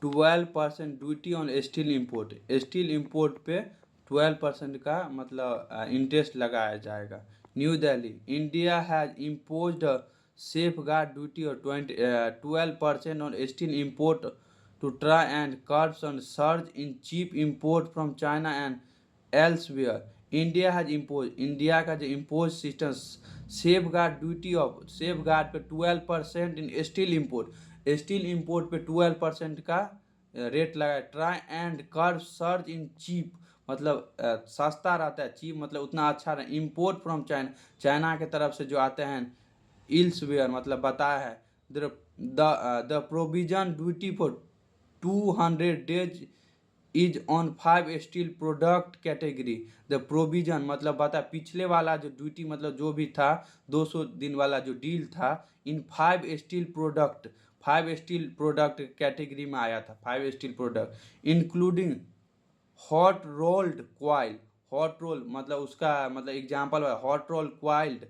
12% duty on steel import. Steel import पे 12% का मतलब इंटरेस्ट लगाया जाएगा। New Delhi, India has imposed safe guard duty और 12% on steel import to try and curb on surge in cheap import from China and elsewhere. India has impose, India का जो impose system safe guard duty of safe guard पे 12% in steel import, steel import पे 12% का rate लगाए। Try and curb surge in cheap मतलब सस्ता रहता है, चीप मतलब उतना अच्छा रहे। इम्पोर्ट फ्रॉम चाइना, चाइना के तरफ से जो आते हैं इल्सवेयर मतलब बताया है। The provision duty for 200 days is on 5 steel product category. The provision मतलब बता पिछले वाला जो ड्यूटी मतलब जो भी था 200 दिन वाला जो डील था इन 5 steel product, 5 steel product category में आया था। 5 steel product including hot rolled coil, hot roll मतलब उसका मतलब एग्जाम्पल है hot roll coiled,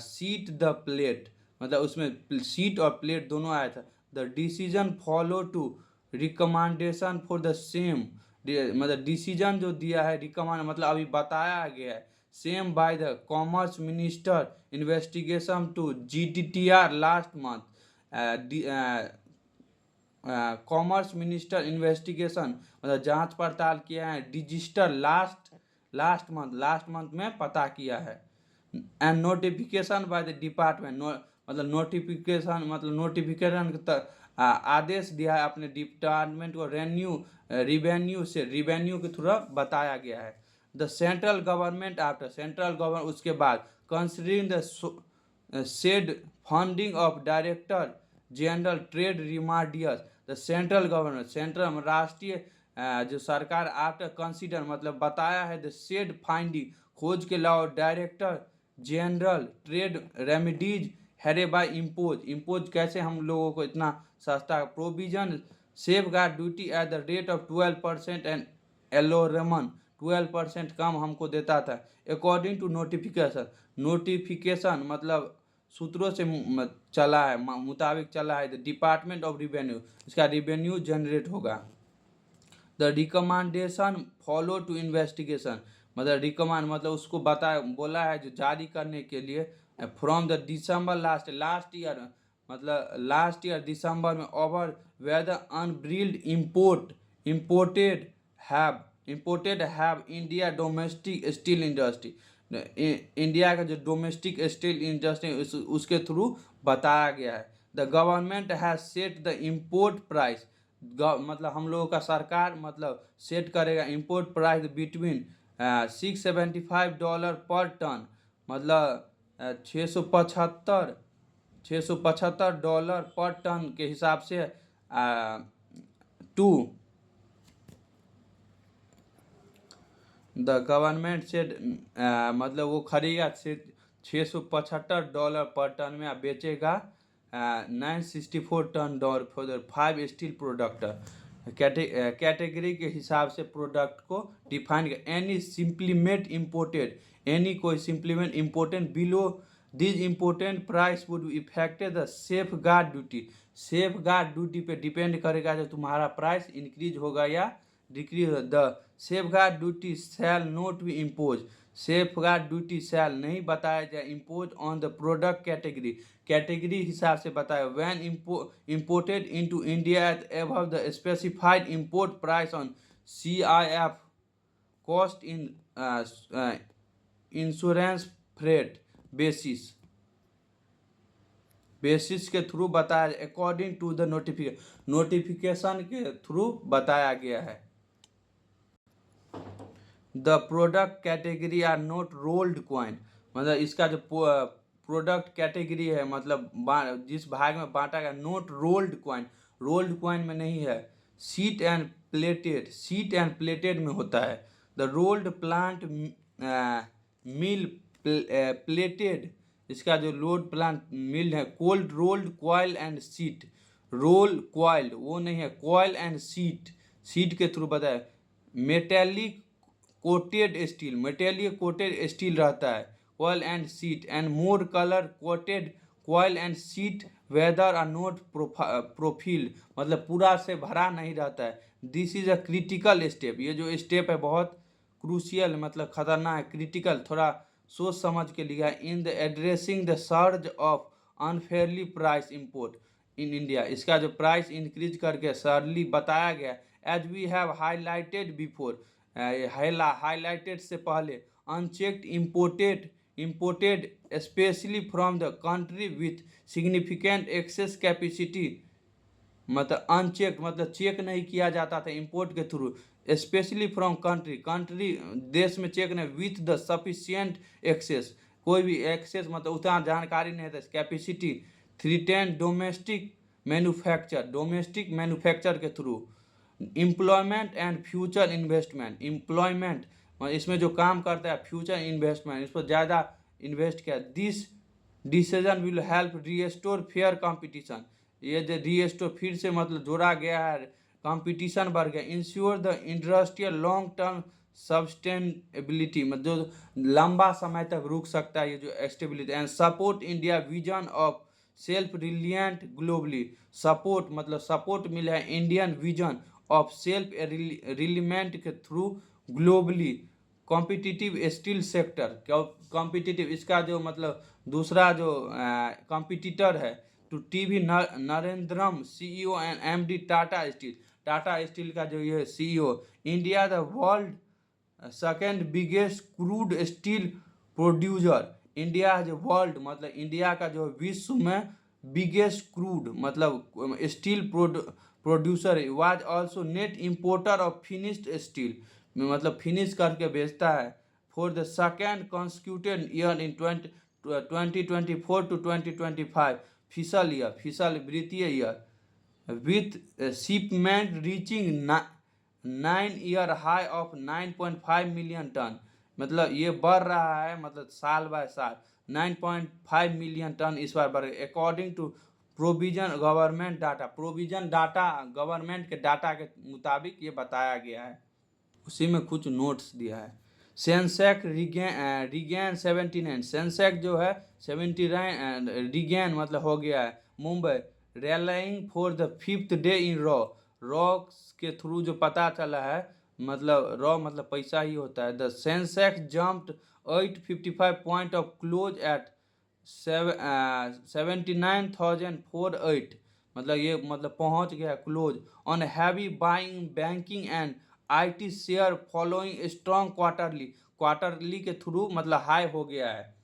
sheet the plate मतलब उसमें सीट और प्लेट दोनों आया था। The decision follow to recommendation for the same मतलब डिसीजन जो दिया है रिकमेंड मतलब अभी बताया गया है same by the commerce minister investigation to GDTR last month. Commerce minister investigation मतलब जांच पड़ताल किया है डिजिस्टर लास्ट मंथ में पता किया है। And notification by the department मतलब नोटिफिकेशन मतलब नोटिफिकेशन आदेश दिया है अपने डिपार्टमेंट को रिवेन्यू के थ्रू बताया गया है। The central government after central government उसके बाद considering the said funding of director general trade remedies. The central government central राष्ट्रीय जो सरकार आफ्टर कंसिडर मतलब बताया है द सेड फाइंडिंग खोज के लाओ director general trade remedies hereby impose कैसे हम लोगों को इतना सस्ता provision safe guard duty at the rate of 12% and एलोरमन 12% कम हमको देता था। अकॉर्डिंग टू नोटिफिकेशन मतलब सूत्रों से चला है मुताबिक चला है द डिपार्टमेंट ऑफ रिवेन्यू इसका रिवेन्यू जनरेट होगा। The recommendation follow to investigation मतलब रिकमेंड मतलब उसको बोला है जो जारी करने के लिए from the December last year मतलब लास्ट ईयर दिसंबर में over where the unbridled imported have India domestic steel industry. India का जो डोमेस्टिक स्टील इंडस्ट्री उसके थ्रू बताया गया है। The government has set the import price मतलब हम लोगों का सरकार मतलब सेट करेगा इम्पोर्ट प्राइस बिटवीन $675 पर टन मतलब $675 पर टन के हिसाब से टू द गवर्नमेंट से मतलब वो खरीदेगा $675 पर टन में बेचेगा 964 ton for 5 steel product category के हिसाब से प्रोडक्ट को डिफाइन कर। एनी सिंप्लीमेंट इम्पोर्टेड एनी कोई सिंप्लीमेंट important below this important price would effected the safe guard duty. Safe guard duty पे डिपेंड करेगा जो तुम्हारा प्राइस इंक्रीज होगा या decrease. The safe guard duty shall not be impose safe guard duty shall नहीं बताया जाए impose on the product category हिसाब से बताया when imported into India at above the specified import price on CIF cost in insurance freight basis के through बताया according to the notification के through बताया गया है। The product category are not rolled coil मतलब इसका जो प्रोडक्ट कैटेगरी है मतलब जिस भाग में बांटा गया नोट रोल्ड कॉइन में नहीं है। सीट एंड प्लेटेड में होता है। The rolled plant mill plated इसका जो लोड प्लांट मिल है cold rolled coil and sheet roll coiled वो नहीं है कॉइल एंड सीट के थ्रू बताया। मेटेलिक कोटेड स्टील रहता है coil and sheet and more colour coil and sheet whether or not profiled, मतलब पूरा से भरा नहीं रहता है। This is a critical step, ये जो स्टेप है बहुत क्रूशियल, मतलब खतरनाक है, क्रिटिकल, थोड़ा सोच समझ के लिया। In the addressing the surge of unfairly price import in India, इसका जो प्राइस इंक्रीज करके सरली बताया गया, as we have highlighted before, highlighted से पहले, unchecked imported especially from the country with significant excess capacity, मतलब अनचेक मतलब चेक नहीं किया जाता था इंपोर्ट के थ्रू, स्पेशली फ्रॉम कंट्री देश में चेक नहीं, विथ द सफिशियंट एक्सेस, कोई भी एक्सेस मतलब उतना जानकारी नहीं था, कैपेसिटी थ्रीटेन डोमेस्टिक मैन्युफैक्चर के through, employment and future investment, employment इसमें जो काम करता है, फ्यूचर इन्वेस्टमेंट इस पर ज़्यादा इन्वेस्ट किया। This decision will help restore fair competition, ये जो रीस्टोर फिर से मतलब जोड़ा गया है, कंपटीशन बढ़ गया। Ensure the industrial long term sustainability, मतलब जो लंबा समय तक रुक सकता है ये जो stability. And support India vision of self reliant globally, support मतलब सपोर्ट मिला है Indian vision of self reliant के through globally. Competitive steel sector, competitive इसका जो मतलब दूसरा जो कॉम्पिटिटर है to TV Narendran CEO and MD Tata steel का जो ये CEO, India the world second biggest crude steel producer, India जो वर्ल्ड मतलब इंडिया का जो विश्व में बिगेस्ट क्रूड मतलब steel producer, was also net importer of finished steel, मतलब फिनिश करके बेचता है, for the second consecutive year in 2024 to 2025 फिसल वित्तीय year, with shipment reaching 9 year high of 9.5 million ton, मतलब ये बढ़ रहा है मतलब साल बाय साल 9.5 मिलियन टन इस बार बढ़ गया, according to provision government data, provision data government के डाटा के मुताबिक ये बताया गया है, उसी में कुछ नोट्स दिया है। सेंसेक्स रिगेन 79, सेंसेक्स जो है 79 रिगेन मतलब हो गया है Mumbai, railing for the 5th day in raw के थ्रू जो पता चला है, मतलब रॉ मतलब पैसा ही होता है। The Sensex jumped 855 point of close eight 79,048, मतलब ये मतलब पहुंच गया close on heavy buying banking and IT share following strong quarterly के थ्रू मतलब हाई हो गया है।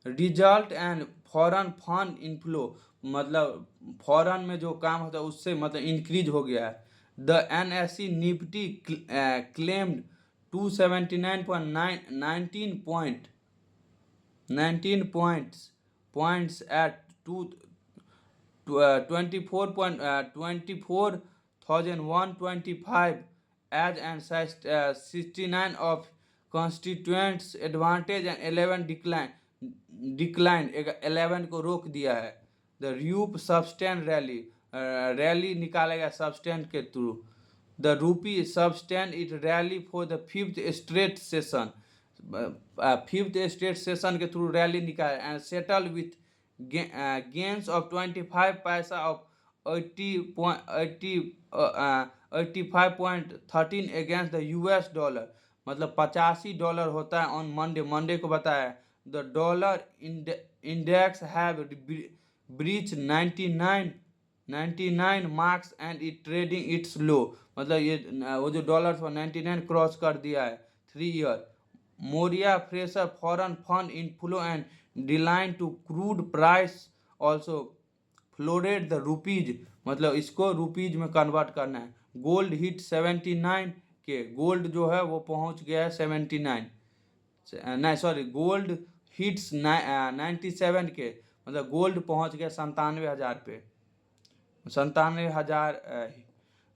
Result and foreign fund inflow, मतलब फॉरेन में जो काम होता है उससे मतलब इंक्रीज हो गया है। The NSC Nifty claimed 19 points at 24,125 as and 69 of constituents advantage and 11 decline 11 को रोक दिया है। द र्यूप सब्सटेंस रैली निकालेगा सब्सटेंस के through. The rupee substance it rally for the 5th straight session, 5th state session के through rally निकाले and settle with gains of 25 paisa of 85.13 against the US dollar, मतलब $85 होता है on Monday को बताया। The dollar index have breach 99 marks and it trading its low, मतलब ये वो जो डॉलर था 99 क्रॉस कर दिया है 3 ईयर। मोरिया pressure foreign fund inflow and decline to crude price also floored the rupees, मतलब इसको रुपीज में कन्वर्ट करना है। गोल्ड हिट 79 के, गोल्ड जो है वो पहुंच गया है 79, नहीं सॉरी गोल्ड हिट्स 97 के, मतलब गोल्ड पहुंच गया 97,000 पे, 97,000।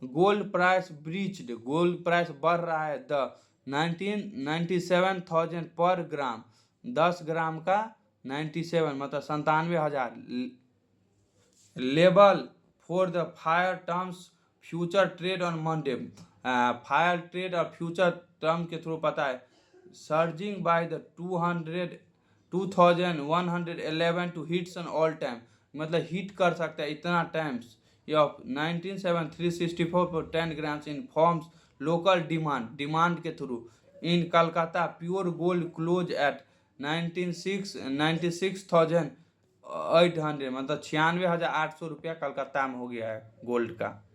Gold price breached, gold price बढ़ रहा है द 97,000 पर ग्राम, 10 ग्राम का 97 मतलब 97,000। Level for the fire terms future trade on Monday, fire trade और फ्यूचर टर्म के थ्रू पता है। Surging by the 2111 to hits on all time, मतलब हिट कर सकता है इतना टाइम्स। या 197364 for 10 grams in forms local demand के through. In Calcutta pure gold close at 96,800, मतलब 96,800 रुपया कलकत्ता में हो गया है गोल्ड का।